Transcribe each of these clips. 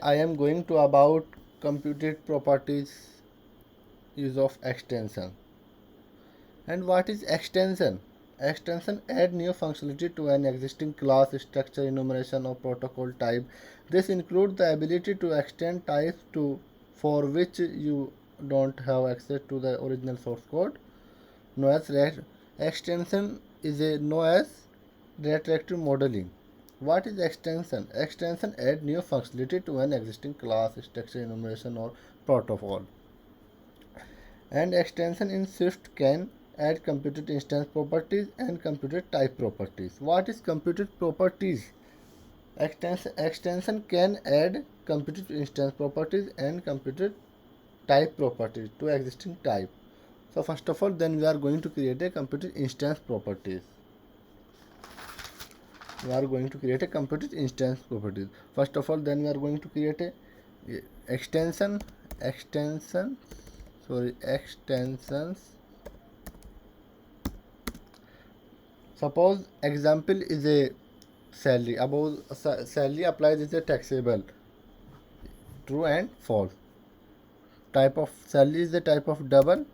I am going to about computed properties use of extension. And what is extension? Extension add new functionality to an existing class, structure, enumeration, or protocol type. This includes the ability to extend types to for which you don't have access to the original source code. Extension is a known as retroactive modeling. What is extension? Extension add new functionality to an existing class, structure, enumeration, or protocol. And extension in Swift can add computed instance properties and computed type properties. What is computed properties? Extension can add computed instance properties and computed type properties to existing type. So first of all, then we are going to create a computed instance properties. We are going to create a computed instance properties. First of all, then we are going to create a extensions. Suppose example is a salary. Above salary applies is a taxable. True and false. Type of salary is the type of double.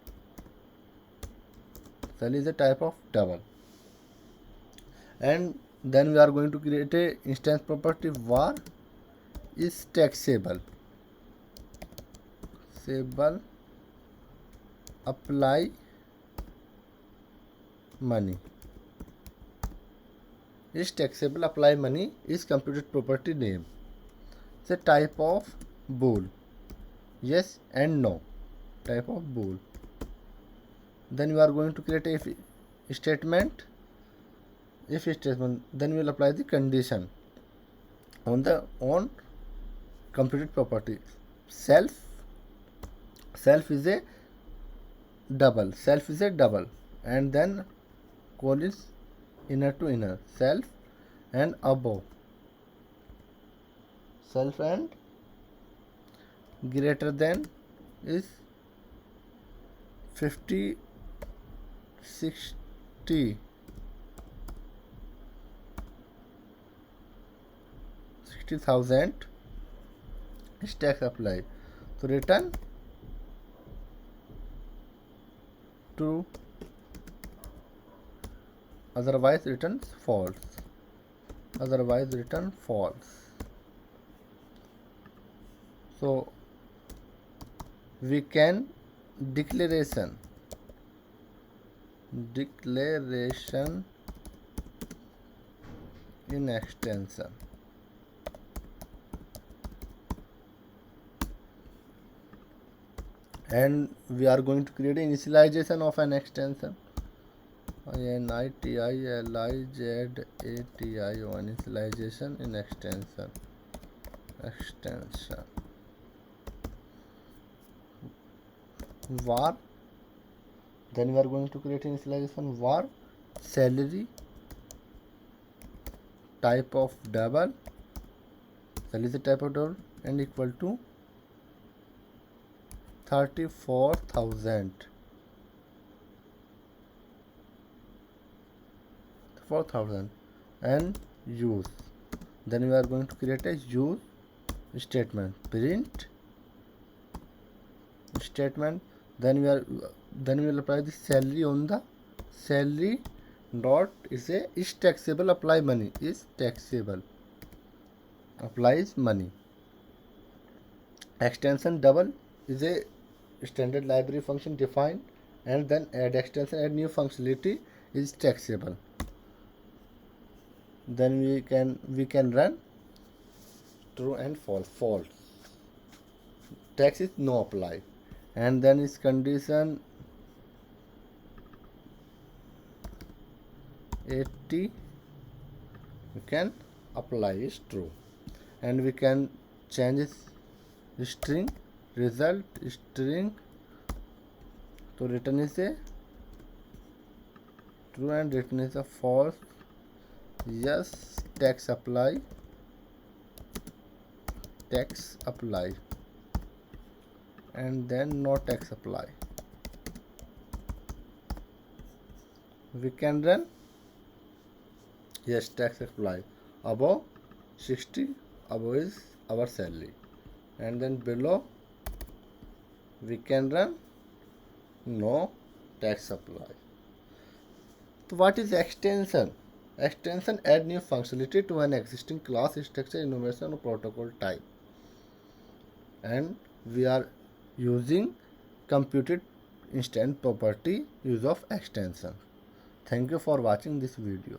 Salary is a type of double. And then we are going to create a instance property var is taxable. Apply money. Is taxable apply money is computed property name. It's a type of bool. Yes and no. Type of bool. Then we are going to create a if statement. Then we will apply the condition on computed property. Self is a double. And then call is inner to inner. Self and above. Self and greater than is 50, 60, 60,000 is tax apply. So return true, otherwise return false. So we can declaration in extension. And we are going to create initialization of an extension. Initialization in extension. Var. Then we are going to create initialization var salary type of double. Salary is a type of double and equal to 34,000. And use. Then we are going to create a use statement. Print statement. Then we will apply the salary on the salary dot is taxable. Apply money is taxable. Applies money. Extension double is a standard library function defined, and then add extension, add new functionality is taxable. Then we can run true and false. Tax is no apply. And then is condition 80 we can apply is true. And we can change string result string to return is a true and return is a false. Yes, tax apply. And then no tax apply. We can run. Yes, tax apply. Above 60, above is our salary. and then below we can run no text supply. So what is extension? Extension add new functionality to an existing class structure, enumeration or protocol type, and we are using computed instant property use of extension. Thank you for watching this video.